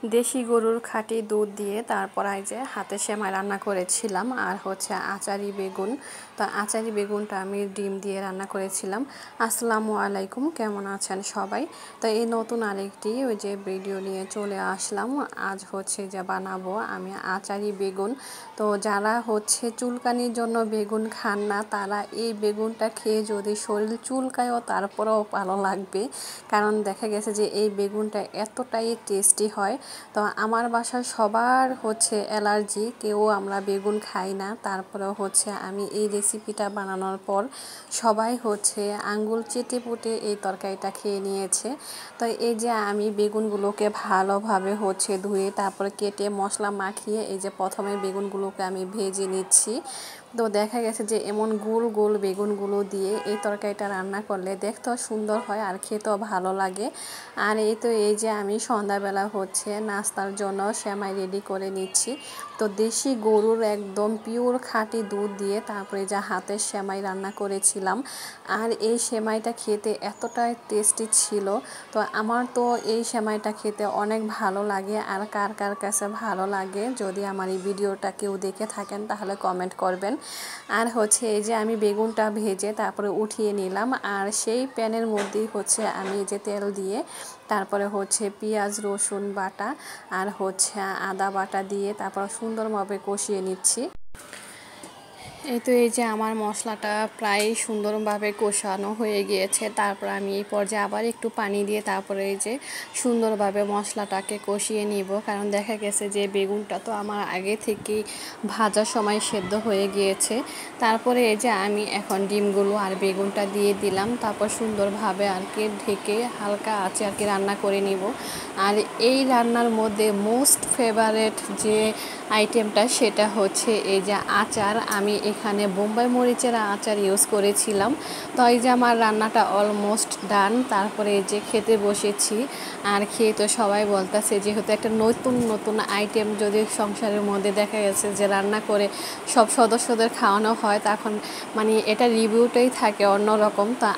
দেশি গরুর খাঁটি দুধ দিয়ে তারপর এই যে হাতে সেমাই রান্না করেছিলাম আর হচ্ছে আচারি বেগুন। তো আচারি বেগুনটা আমি ডিম দিয়ে রান্না করেছিলাম। আসসালামু আলাইকুম, কেমন আছেন সবাই? তো এই নতুন আরেকটি ওই যে ভিডিও নিয়ে চলে আসলাম। আজ হচ্ছে যে বানাবো আমি আচারি বেগুন। তো যারা হচ্ছে চুলকানির জন্য বেগুন খান না তারা এই বেগুনটা খেয়ে যদি শরীর চুলকায়ও তারপরেও ভালো লাগবে, কারণ দেখা গেছে যে এই বেগুনটা এতটাই টেস্টি হয়। তো আমার বাসার সবার হচ্ছে অ্যালার্জি, কেউ আমরা বেগুন খাই না, তারপরেও হচ্ছে আমি এই রেসিপিটা বানানোর পর সবাই হচ্ছে আঙ্গুল চেটে পুটে এই তরকারিটা খেয়ে নিয়েছে। তো এই যে আমি বেগুনগুলোকে ভালোভাবে হচ্ছে ধুয়ে তারপরে কেটে মশলা মাখিয়ে এই যে প্রথমে বেগুনগুলোকে আমি ভেজে নিচ্ছি। তো দেখা গেছে যে এমন গোল গোল বেগুনগুলো দিয়ে এই তরকারিটা রান্না করলে দেখতেও সুন্দর হয় আর খেতেও ভালো লাগে। আর এই যে আমি সন্ধ্যাবেলা হচ্ছে নাস্তার জন্য সেমাই রেডি করে নিচ্ছি। তো দেশি গরুর একদম পিওর খাঁটি দুধ দিয়ে তারপরে যা হাতের সেমাই রান্না করেছিলাম, আর এই সেমাইটা খেতে এতটাই টেস্টি ছিল। তো আমার তো এই সেমাইটা খেতে অনেক ভালো লাগে। আর কার কার কাছে ভালো লাগে, যদি আমার এই ভিডিওটা কেউ দেখে থাকেন তাহলে কমেন্ট করবেন। আর হচ্ছে এই যে আমি বেগুনটা ভেজে তারপরে উঠিয়ে নিলাম, আর সেই প্যানের মধ্যেই হচ্ছে আমি যে তেল দিয়ে তারপরে হচ্ছে পেঁয়াজ রসুন বাটা আর হচ্ছে আদা বাটা দিয়ে তারপর সুন্দরভাবে কষিয়ে নিচ্ছি। এই যে আমার মশলাটা প্রায় সুন্দরভাবে কষানো হয়ে গিয়েছে। তারপর আমি এই পর্যায়ে আবার একটু পানি দিয়ে তারপরে এই যে সুন্দরভাবে মশলাটাকে কষিয়ে নিব, কারণ দেখা গেছে যে বেগুনটা তো আমার আগে থেকেই ভাজার সময় সেদ্ধ হয়ে গিয়েছে। তারপরে এই যে আমি এখন ডিমগুলো আর বেগুনটা দিয়ে দিলাম, তারপর সুন্দরভাবে আর কি ঢেকে হালকা আঁচে আর কি রান্না করে নিব। আর এই রান্নার মধ্যে মোস্ট ফেভারেট যে আইটেমটা সেটা হচ্ছে এই যে আচার। আমি এখানে বোম্বাই মরিচের আচার ইউজ করেছিলাম। তো এই যে আমার রান্নাটা অলমোস্ট ডান। তারপরে এই যে খেতে বসেছি, আর খেয়ে তো সবাই বলতেছে যেহেতু একটা নতুন নতুন আইটেম যদি সংসারের মধ্যে দেখা গেছে যে রান্না করে সব সদস্যদের খাওয়ানো হয়, তখন মানে এটা রিভিউটাই থাকে অন্যরকম। তা